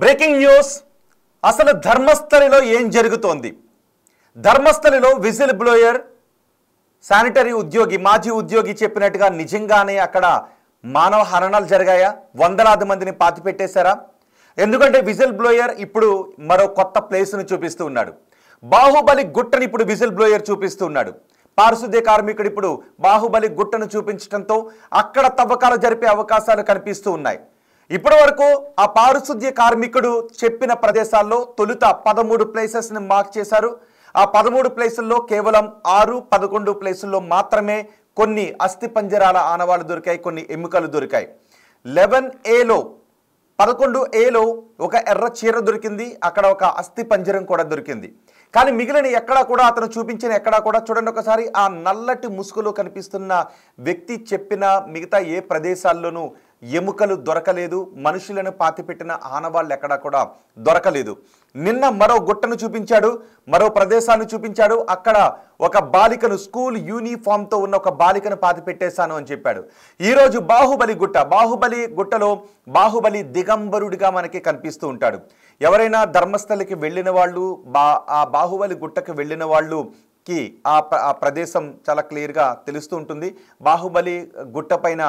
Breaking news. అసలు ధర్మస్థలిలో ఏం జరుగుతోంది? ధర్మస్థలిలో విజిల్ బ్లోయర్ శానిటరీ ఉద్యోగి, మాజీ ఉద్యోగి చెప్పినట్టుగా నిజంగానే అక్కడ మానవ హరణాలు జరిగాయా? వందలాది మందిని పాతిపెట్టేశారా? ఎందుకంటే విజిల్ బ్లోయర్ ఇప్పుడు మరో కొత్త ప్లేస్ను చూపిస్తూ ఉన్నాడు. బాహుబలి గుట్టని ఇప్పుడు విజిల్ బ్లోయర్ చూపిస్తూ ఉన్నాడు. పారిశుద్ధ్య కార్మికుడు ఇప్పుడు బాహుబలి గుట్టను చూపించడంతో అక్కడ తవ్వకాలు జరిపే అవకాశాలు కనిపిస్తూ ఉన్నాయి. ఇప్పటి వరకు ఆ పారిశుద్ధ్య కార్మికుడు చెప్పిన ప్రదేశాల్లో తొలుత 13 ప్లేసెస్ని మార్క్ చేశారు. ఆ 13 ప్లేసుల్లో కేవలం 6-11 ప్లేసుల్లో మాత్రమే కొన్ని అస్థిపంజరాల ఆనవాళ్లు దొరికాయి, కొన్ని ఎముకలు దొరికాయి. 11Aలో 11Aలో ఒక ఎర్ర చీర దొరికింది, అక్కడ ఒక అస్థి పంజరం కూడా దొరికింది. కానీ మిగిలిన ఎక్కడా కూడా అతను చూపించిన ఎక్కడా కూడా చూడండి ఒకసారి, ఆ నల్లటి ముసుగులో కనిపిస్తున్న వ్యక్తి చెప్పిన మిగతా ఏ ప్రదేశాల్లోనూ ఎముకలు దొరకలేదు, మనుషులను పాతిపెట్టిన ఆనవాళ్ళు ఎక్కడా కూడా దొరకలేదు. నిన్న మరో గుట్టను చూపించాడు, మరో ప్రదేశాన్ని చూపించాడు. అక్కడ ఒక బాలికను, స్కూల్ యూనిఫామ్తో ఉన్న ఒక బాలికను పాతిపెట్టేశాను అని చెప్పాడు. ఈరోజు బాహుబలి గుట్టలో బాహుబలి దిగంబరుడిగా మనకి కనిపిస్తూ ఉంటాడు. ఎవరైనా ధర్మస్థలికి వెళ్ళిన వాళ్ళు, ఆ బాహుబలి గుట్టకు వెళ్ళిన వాళ్ళు ఆ ప్రదేశం చాలా క్లియర్గా తెలుస్తూ ఉంటుంది. బాహుబలి గుట్ట పైన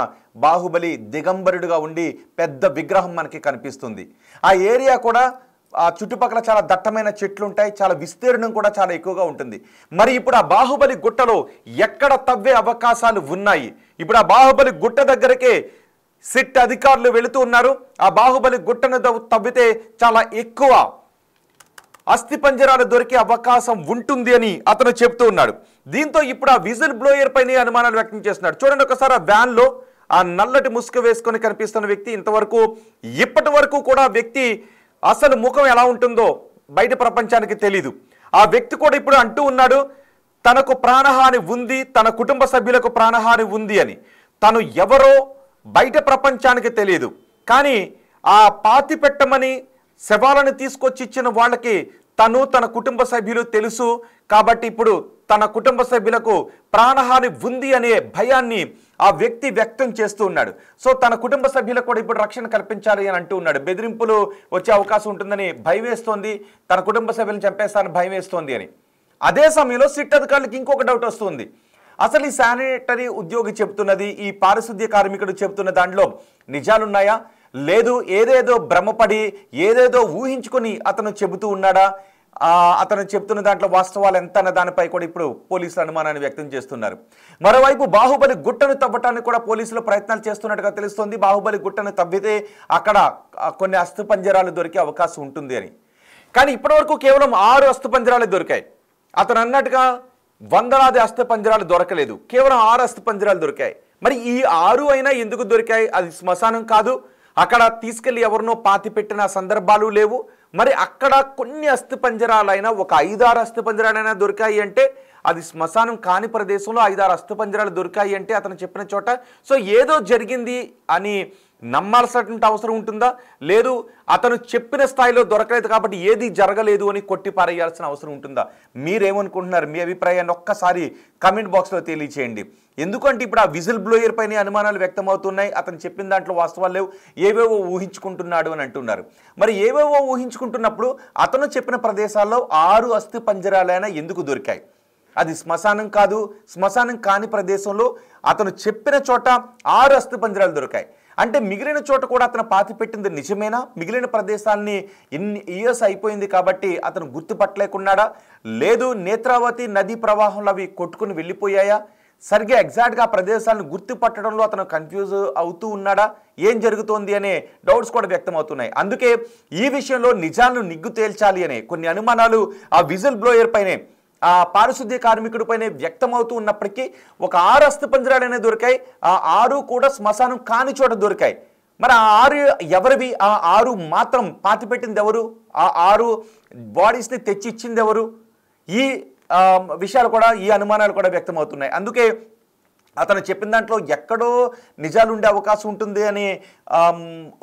బాహుబలి దిగంబరుడుగా ఉండి పెద్ద విగ్రహం మనకి కనిపిస్తుంది. ఆ ఏరియా కూడా ఆ చుట్టుపక్కల చాలా దట్టమైన చెట్లు ఉంటాయి, చాలా విస్తీర్ణం కూడా చాలా ఎక్కువగా ఉంటుంది. మరి ఇప్పుడు ఆ బాహుబలి గుట్టలో ఎక్కడ తవ్వే అవకాశాలు ఉన్నాయి? ఇప్పుడు ఆ బాహుబలి గుట్ట దగ్గరకే సిట్ అధికారులు వెళుతూ ఉన్నారు. ఆ బాహుబలి గుట్టను తవ్వితే చాలా ఎక్కువ అస్థిపంజరాలు దొరికే అవకాశం ఉంటుంది అని అతను చెప్తూ ఉన్నాడు. దీంతో ఇప్పుడు ఆ విజిల్ బ్లోయర్ పైన అనుమానాలు వ్యక్తం చేస్తున్నాడు. చూడండి ఒకసారి, ఆ వ్యాన్లో ఆ నల్లటి ముసుగు వేసుకొని కనిపిస్తున్న వ్యక్తి, ఇప్పటి వరకు కూడా వ్యక్తి అసలు ముఖం ఎలా ఉంటుందో బయట ప్రపంచానికి తెలీదు. ఆ వ్యక్తి కూడా ఇప్పుడు అంటూ ఉన్నాడు, తనకు ప్రాణహాని ఉంది, తన కుటుంబ సభ్యులకు ప్రాణహాని ఉంది అని. తను ఎవరో బయట ప్రపంచానికి తెలియదు, కానీ ఆ పాతి పెట్టమని శవాలను తీసుకొచ్చి ఇచ్చిన వాళ్ళకి తను, తన కుటుంబ సభ్యులు తెలుసు. కాబట్టి ఇప్పుడు తన కుటుంబ సభ్యులకు ప్రాణహాని ఉంది అనే భయాన్ని ఆ వ్యక్తి వ్యక్తం చేస్తూ ఉన్నాడు. సో తన కుటుంబ సభ్యులకు కూడా ఇప్పుడు రక్షణ కల్పించాలి అని అంటూ ఉన్నాడు. బెదిరింపులు వచ్చే అవకాశం ఉంటుందని భయం వేస్తోంది, తన కుటుంబ సభ్యులను చంపేస్తానని భయం వేస్తోంది అని. అదే సమయంలో సిట్ అధికారులకు ఇంకొక డౌట్ వస్తుంది. అసలు ఈ శానిటరీ ఉద్యోగి చెప్తున్నది, ఈ పారిశుద్ధ్య కార్మికుడు చెప్తున్న దాంట్లో నిజాలున్నాయా? లేదు ఏదేదో భ్రమపడి ఏదేదో ఊహించుకొని అతను చెబుతూ ఉన్నాడా? అతను చెప్తున్న దాంట్లో వాస్తవాలు ఎంత అన్న దానిపై కూడా ఇప్పుడు పోలీసులు అనుమానాన్ని వ్యక్తం చేస్తున్నారు. మరోవైపు బాహుబలి గుట్టను తవ్వటానికి కూడా పోలీసులు ప్రయత్నాలు చేస్తున్నట్టుగా తెలుస్తోంది. బాహుబలి గుట్టను తవ్వితే అక్కడ కొన్ని అస్థిపంజరాలు దొరికే అవకాశం ఉంటుంది అని. కానీ ఇప్పటివరకు కేవలం 6 అస్థిపంజరాలు దొరికాయి. అతను అన్నట్టుగా వందలాది అస్థిపంజరాలు దొరకలేదు, కేవలం 6 అస్థిపంజరాలు దొరికాయి. మరి ఈ 6 అయినా ఎందుకు దొరికాయి? అది శ్మశానం కాదు, అక్కడ తీసుకెళ్లి ఎవరినో పాతి పెట్టిన సందర్భాలు లేవు. మరి అక్కడ కొన్ని అస్థిపంజరాలైనా, ఒక 5-6 అస్థిపంజరాలైనా దొరికాయి అంటే అది శ్మశానం కాని ప్రదేశంలో 5-6 అస్థిపంజరాలు దొరికాయి అంటే అతను చెప్పిన చోట సో ఏదో జరిగింది అని నమ్మాల్సినటువంటి అవసరం ఉంటుందా? లేదు అతను చెప్పిన స్థాయిలో దొరకలేదు కాబట్టి ఏది జరగలేదు అని కొట్టి పారేయాల్సిన అవసరం ఉంటుందా? మీరేమనుకుంటున్నారు? మీ అభిప్రాయాన్ని ఒక్కసారి కామెంట్ బాక్స్లో తెలియచేయండి. ఎందుకంటే ఇప్పుడు ఆ విజిల్ బ్లోయర్ పైన అనుమానాలు వ్యక్తమవుతున్నాయి. అతను చెప్పిన దాంట్లో వాస్తవాలు లేవు, ఏవేవో ఊహించుకుంటున్నాడు అని అంటున్నారు. మరి ఏవేవో ఊహించుకుంటున్నప్పుడు అతను చెప్పిన ప్రదేశాల్లో 6 అస్థిపంజరాలైనా ఎందుకు దొరికాయి? అది శ్మశానం కాదు, శ్మశానం కాని ప్రదేశంలో అతను చెప్పిన చోట 6 అస్థిపంజరాలు దొరికాయి. అంటే మిగిలిన చోట కూడా అతను పాతి పెట్టింది నిజమేనా? మిగిలిన ప్రదేశాలని ఇన్ని ఇయర్స్ అయిపోయింది కాబట్టి అతను గుర్తుపట్టలేకున్నాడా? లేదు నేత్రావతి నదీ ప్రవాహంలో అవి కొట్టుకుని వెళ్ళిపోయాయా? సరిగ్గా ఎగ్జాక్ట్గా ఆ ప్రదేశాలను గుర్తుపట్టడంలో అతను కన్ఫ్యూజ్ అవుతూ ఉన్నాడా? ఏం జరుగుతోంది అనే డౌట్స్ కూడా వ్యక్తం అవుతున్నాయి. అందుకే ఈ విషయంలో నిజాలను నిగ్గు తేల్చాలి అనే కొన్ని అనుమానాలు ఆ విజిల్ బ్లోయర్ పైనే, ఆ పారిశుద్ధ్య కార్మికుడి పైన వ్యక్తమవుతూ ఉన్నప్పటికీ ఒక 6 అస్థిపంజరాలనే దొరికాయి. ఆ 6 కూడా శ్మశానం కాని చోట దొరికాయి. మరి ఆ 6 ఎవరివి? ఆ 6 మాత్రం పాతిపెట్టింది ఎవరు? ఆ 6 బాడీస్ని తెచ్చి ఇచ్చింది ఎవరు? ఈ విషయాలు కూడా, ఈ అనుమానాలు కూడా వ్యక్తమవుతున్నాయి. అందుకే అతను చెప్పిన దాంట్లో ఎక్కడో నిజాలు ఉండే అవకాశం ఉంటుంది అని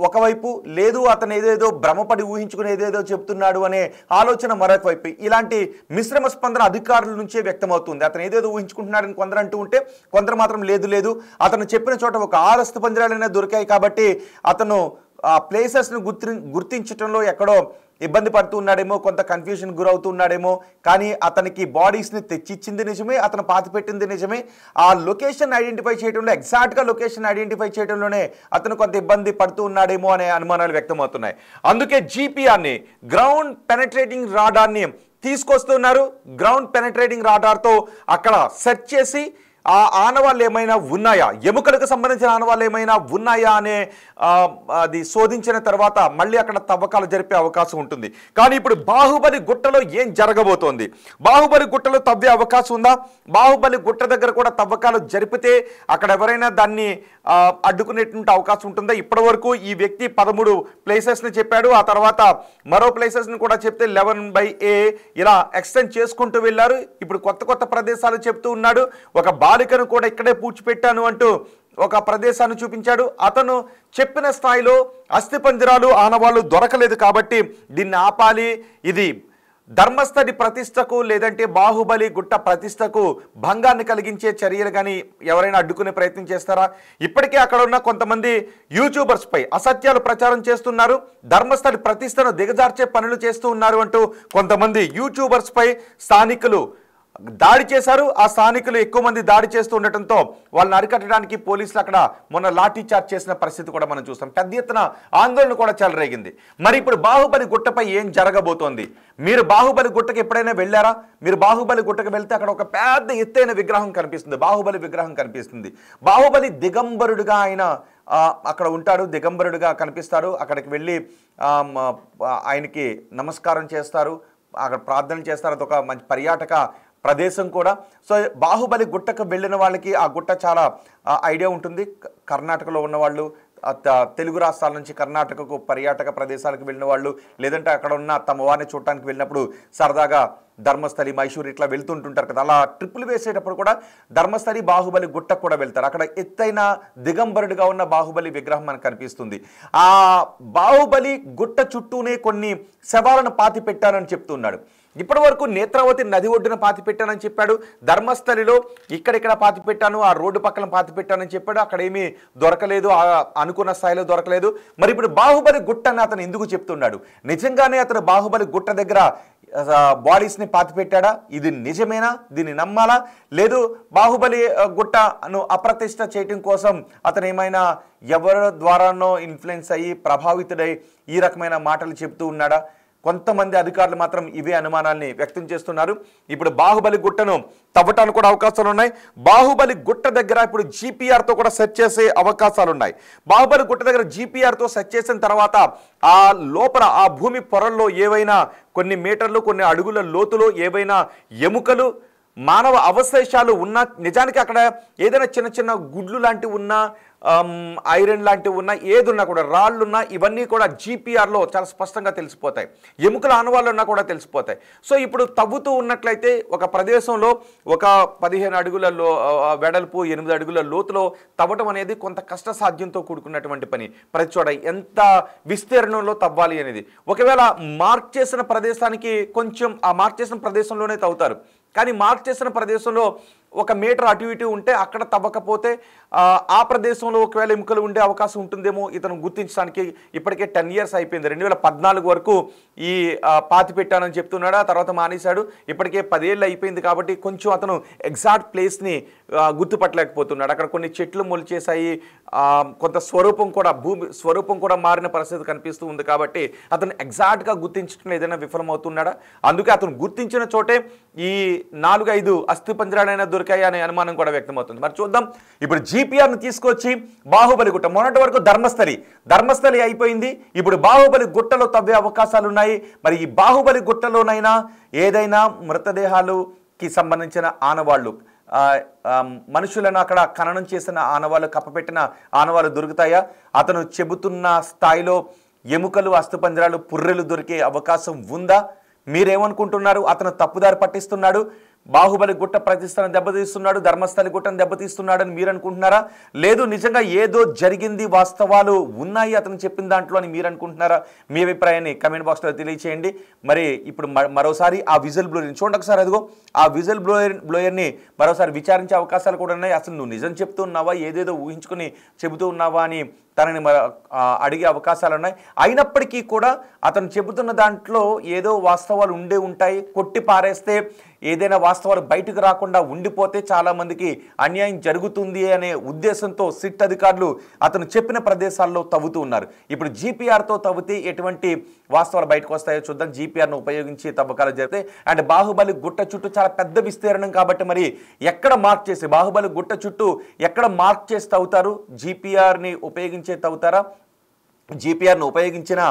ఒకవైపు, లేదు అతను ఏదేదో భ్రమపడి ఊహించుకుని ఏదేదో చెప్తున్నాడు అనే ఆలోచన మరొక వైపు. ఇలాంటి మిశ్రమ స్పందన అధికారుల నుంచే వ్యక్తమవుతుంది. అతను ఏదేదో ఊహించుకుంటున్నాడని కొందరు అంటూ ఉంటే, కొందరు మాత్రం లేదు అతను చెప్పిన చోట ఒక 6 అస్థిపంజరాలైనా దొరికాయి కాబట్టి అతను ఆ ప్లేసెస్ను గుర్తించడంలో ఎక్కడో ఇబ్బంది పడుతూ ఉన్నాడేమో, కొంత కన్ఫ్యూజన్ గురవుతున్నాడేమో. కానీ అతనికి బాడీస్ని తెచ్చిచ్చింది నిజమే, అతను పాతిపెట్టింది నిజమే. ఆ లొకేషన్ ఐడెంటిఫై చేయడంలో, ఎగ్జాక్ట్గా లొకేషన్ ఐడెంటిఫై చేయడంలోనే అతను కొంత ఇబ్బంది పడుతూ ఉన్నాడేమో అనే అనుమానాలు వ్యక్తమవుతున్నాయి. అందుకే జీపీఆర్ని, గ్రౌండ్ పెనట్రేటింగ్ రాడార్ని తీసుకొస్తున్నారు. గ్రౌండ్ పెనట్రేటింగ్ రాడార్తో అక్కడ సెర్చ్ చేసి ఆ ఆనవాళ్ళు ఏమైనా ఉన్నాయా, ఎముకలకు సంబంధించిన ఆనవాళ్ళు ఏమైనా ఉన్నాయా అనే అది శోధించిన తర్వాత మళ్ళీ అక్కడ తవ్వకాలు జరిపే అవకాశం ఉంటుంది. కానీ ఇప్పుడు బాహుబలి గుట్టలో ఏం జరగబోతోంది? బాహుబలి గుట్టలో తవ్వే అవకాశం ఉందా? బాహుబలి గుట్ట దగ్గర కూడా తవ్వకాలు జరిపితే అక్కడ ఎవరైనా దాన్ని అడ్డుకునేటువంటి అవకాశం ఉంటుందా? ఇప్పటి వరకు ఈ వ్యక్తి 13 ప్లేసెస్ని చెప్పాడు. ఆ తర్వాత మరో ప్లేసెస్ని కూడా చెప్తే 11/A ఇలా ఎక్స్టెండ్ చేసుకుంటూ వెళ్ళారు. ఇప్పుడు కొత్త కొత్త ప్రదేశాలు చెప్తూ ఉన్నాడు. ఒక బాలికను కూడా ఇక్కడే పూడ్చిపెట్టాను అంటూ ఒక ప్రదేశాన్ని చూపించాడు. అతను చెప్పిన స్థాయిలో అస్థిపంజరాలు, ఆనవాళ్ళు దొరకలేదు కాబట్టి దీన్ని ఆపాలి, ఇది ధర్మస్థలి ప్రతిష్టకు లేదంటే బాహుబలి గుట్ట ప్రతిష్టకు భంగాన్ని కలిగించే చర్యలు కానీ ఎవరైనా అడ్డుకునే ప్రయత్నం చేస్తారా? ఇప్పటికే అక్కడ ఉన్న కొంతమంది యూట్యూబర్స్ పై అసత్యాలు ప్రచారం చేస్తున్నారు, ధర్మస్థలి ప్రతిష్టను దిగజార్చే పనులు చేస్తూ ఉన్నారు అంటూ కొంతమంది యూట్యూబర్స్ పై స్థానికులు దాడి చేశారు. ఆ స్థానికులు ఎక్కువ మంది దాడి చేస్తూ ఉండటంతో వాళ్ళని అరికట్టడానికి పోలీసులు అక్కడ మొన్న లాఠీ చార్జ్ చేసిన పరిస్థితి కూడా మనం చూస్తాం. పెద్ద ఎత్తున ఆందోళన కూడా చెలరేగింది. మరి ఇప్పుడు బాహుబలి గుట్టపై ఏం జరగబోతోంది? మీరు బాహుబలి గుట్టకు ఎప్పుడైనా వెళ్ళారా? మీరు బాహుబలి గుట్టకు వెళ్తే అక్కడ ఒక పెద్ద ఎత్తైన విగ్రహం కనిపిస్తుంది, బాహుబలి విగ్రహం కనిపిస్తుంది. బాహుబలి దిగంబరుడుగా ఆయన అక్కడ ఉంటాడు, దిగంబరుడుగా కనిపిస్తాడు. అక్కడికి వెళ్ళి ఆయనకి నమస్కారం చేస్తారు, అక్కడ ప్రార్థన చేస్తారు. అదొక మంచి పర్యాటక ప్రదేశం కూడా. సో బాహుబలి గుట్టకు వెళ్ళిన వాళ్ళకి ఆ గుట్ట చాలా ఐడియా ఉంటుంది. కర్ణాటకలో ఉన్నవాళ్ళు, తెలుగు రాష్ట్రాల నుంచి కర్ణాటకకు పర్యాటక ప్రదేశాలకు వెళ్ళిన వాళ్ళు, లేదంటే అక్కడ ఉన్న తమ వారిని చూడటానికి వెళ్ళినప్పుడు సరదాగా ధర్మస్థలి, మైసూరు ఇట్లా వెళ్తుంటుంటారు కదా. అలా ట్రిప్పులు వేసేటప్పుడు కూడా ధర్మస్థలి, బాహుబలి గుట్టకు కూడా వెళ్తారు. అక్కడ ఎత్తైన దిగంబరుడిగా ఉన్న బాహుబలి విగ్రహం మనకు కనిపిస్తుంది. ఆ బాహుబలి గుట్ట చుట్టూనే కొన్ని శవాలను పాతి పెట్టారని చెప్తున్నాడు. ఇప్పటి వరకు నేత్రావతి నది ఒడ్డున పాతి పెట్టానని చెప్పాడు. ధర్మస్థలిలో ఇక్కడిక్కడ పాతి పెట్టాను, ఆ రోడ్డు పక్కన పాతి పెట్టానని చెప్పాడు. అక్కడ ఏమీ దొరకలేదు, అనుకున్న స్థాయిలో దొరకలేదు. మరి ఇప్పుడు బాహుబలి గుట్ట అని అతను ఎందుకు చెప్తున్నాడు? నిజంగానే అతను బాహుబలి గుట్ట దగ్గర బాడీస్ని పాతి పెట్టాడా? ఇది నిజమేనా? దీన్ని నమ్మాలా? లేదు బాహుబలి గుట్టను అప్రతిష్ట చేయటం కోసం అతను ఏమైనా ఎవరి ద్వారానో ఇన్ఫ్లుయెన్స్ అయ్యి ప్రభావితుడై ఈ రకమైన మాటలు చెప్తూ ఉన్నాడా? కొంతమంది అధికారులు మాత్రం ఇవే అనుమానాల్ని వ్యక్తం చేస్తున్నారు. ఇప్పుడు బాహుబలి గుట్టను తవ్వటానికి కూడా అవకాశాలు ఉన్నాయి. బాహుబలి గుట్ట దగ్గర ఇప్పుడు జీపీఆర్తో కూడా సెర్చ్ చేసే అవకాశాలు ఉన్నాయి. బాహుబలి గుట్ట దగ్గర జీపీఆర్తో సెర్చ్ చేసిన తర్వాత ఆ లోపల ఆ భూమి పొరల్లో ఏవైనా కొన్ని మీటర్లు, కొన్ని అడుగుల లోతులో ఏవైనా ఎముకలు, మానవ అవశేషాలు ఉన్నా, నిజానికి అక్కడ ఏదైనా చిన్న చిన్న గుడ్లు లాంటివి ఉన్నా, ఐరన్ లాంటివి ఉన్నా, ఏదున్నా కూడా, రాళ్ళున్నా, ఇవన్నీ కూడా జీపీఆర్లో చాలా స్పష్టంగా తెలిసిపోతాయి. ఎముకల ఆనవాళ్ళు ఉన్నా కూడా తెలిసిపోతాయి. సో ఇప్పుడు తవ్వుతూ ఉన్నట్లయితే ఒక ప్రదేశంలో ఒక 15 అడుగుల వెడల్పు, 8 అడుగుల లోతులో తవ్వటం అనేది కొంత కష్టసాధ్యంతో కూడుకున్నటువంటి పని. ప్రతి చోట ఎంత విస్తీర్ణంలో తవ్వాలి అనేది. ఒకవేళ మార్క్ చేసిన ప్రదేశానికి కొంచెం ఆ మార్క్ చేసిన ప్రదేశంలోనే తవ్వుతారు. కానీ మార్క్ చేసిన ప్రదేశంలో 1 మీటర్ అటు ఇటు ఉంటే అక్కడ తవ్వకపోతే ఆ ప్రదేశంలో ఒకవేళ ఎముకలు ఉండే అవకాశం ఉంటుందేమో ఇతను గుర్తించడానికి. ఇప్పటికే 10 ఇయర్స్ అయిపోయింది. 2014 వరకు ఈ పాతి పెట్టానని చెప్తున్నాడు. ఆ తర్వాత మానేశాడు. ఇప్పటికే 10 ఏళ్ళు అయిపోయింది కాబట్టి కొంచెం అతను ఎగ్జాక్ట్ ప్లేస్ని గుర్తుపట్టలేకపోతున్నాడు. అక్కడ కొన్ని చెట్లు మొలిచేసాయి, కొంత స్వరూపం కూడా, భూమి స్వరూపం కూడా మారిన పరిస్థితి కనిపిస్తూ ఉంది. కాబట్టి అతను ఎగ్జాక్ట్గా గుర్తించడం ఏదైనా విఫలమవుతున్నాడా? అందుకే అతను గుర్తించిన చోటే ఈ 4-5 అస్థిపంజరాలైనా దొరికాయి అనే అనుమానం కూడా వ్యక్తమవుతుంది. మరి చూద్దాం. ఇప్పుడు జీపీఆర్ను తీసుకొచ్చి బాహుబలి గుట్ట, మొన్నటి వరకు ధర్మస్థలి అయిపోయింది. ఇప్పుడు బాహుబలి గుట్టలో తవ్వే అవకాశాలు ఉన్నాయి. మరి ఈ బాహుబలి గుట్టలోనైనా ఏదైనా మృతదేహాలుకి సంబంధించిన ఆనవాళ్ళు, మనుషులను అక్కడ ఖననం చేసిన ఆనవాళ్ళు, కప్పపెట్టిన ఆనవాళ్ళు దొరుకుతాయా? అతను చెబుతున్న స్థాయిలో ఎముకలు, అస్థిపంజరాలు, పుర్రెలు దొరికే అవకాశం ఉందా? మీరేమనుకుంటున్నారు? అతను తప్పుదారి పట్టిస్తున్నాడు, బాహుబలి గుట్ట ప్రతిష్టను దెబ్బతీస్తున్నాడు, ధర్మస్థలి గుట్టను దెబ్బతీస్తున్నాడని మీరు అనుకుంటున్నారా? లేదు నిజంగా ఏదో జరిగింది, వాస్తవాలు ఉన్నాయి అతను చెప్పిన దాంట్లో అని మీరు అనుకుంటున్నారా? మీ అభిప్రాయాన్ని కమెంట్ బాక్స్లో తెలియచేయండి. మరి ఇప్పుడు మరోసారి ఆ విజిల్ బ్లోయర్ని చూడండి ఒకసారి. అదిగో ఆ విజిల్ బ్లోయర్ని మరోసారి విచారించే అవకాశాలు కూడా ఉన్నాయి. అసలు నువ్వు నిజం చెప్తూ ఉన్నావా, ఏదేదో ఊహించుకుని చెబుతూ ఉన్నావా అని తనని అడిగే అవకాశాలు ఉన్నాయి. అయినప్పటికీ కూడా అతను చెబుతున్న దాంట్లో ఏదో వాస్తవాలు ఉంటాయి. కొట్టి పారేస్తే ఏదైనా వాస్తవాలు బయటకు రాకుండా ఉండిపోతే చాలామందికి అన్యాయం జరుగుతుంది అనే ఉద్దేశంతో సిట్ అధికారులు అతను చెప్పిన ప్రదేశాల్లో తవ్వుతూ ఉన్నారు. ఇప్పుడు జీపీఆర్తో తవ్వితే ఎటువంటి వాస్తవాలు బయటకు వస్తాయో చూద్దాం. జీపీఆర్ను ఉపయోగించి తవ్వకాలు జరిగితే అండ్ బాహుబలి గుట్ట చుట్టూ చాలా పెద్ద విస్తీర్ణం కాబట్టి మరి ఎక్కడ మార్క్ చేసి బాహుబలి గుట్ట చుట్టూ ఎక్కడ మార్క్ చేసి తవ్వుతారు? జీపీఆర్ని ఉపయోగించే తవ్వుతారా? జీపీఆర్ను ఉపయోగించిన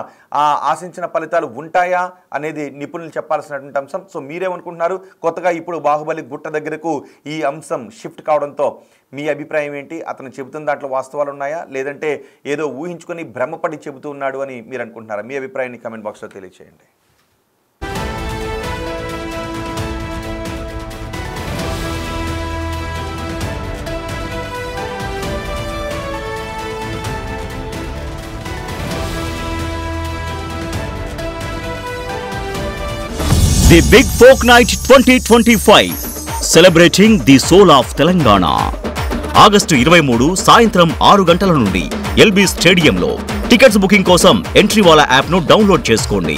ఆశించిన ఫలితాలు ఉంటాయా అనేది నిపుణులు చెప్పాల్సినటువంటి అంశం. సో మీరేమనుకుంటున్నారు? కొత్తగా ఇప్పుడు బాహుబలి గుట్ట దగ్గరకు ఈ అంశం షిఫ్ట్ కావడంతో మీ అభిప్రాయం ఏంటి? అతను చెబుతున్న దాంట్లో వాస్తవాలు ఉన్నాయా, లేదంటే ఏదో ఊహించుకొని భ్రమపడి చెబుతూ ఉన్నాడు అని మీరు అనుకుంటున్నారా? మీ అభిప్రాయాన్ని కమెంట్ బాక్స్లో తెలియచేయండి. The Big Folk Night 2025 celebrating the soul of Telangana. August 23 సాయంత్రం 6 గంటల నుండి ఎల్బీ స్టేడియంలో. టికెట్స్ బుకింగ్ కోసం ఎంట్రీ వాలా యాప్ను డౌన్లోడ్ చేసుకోండి.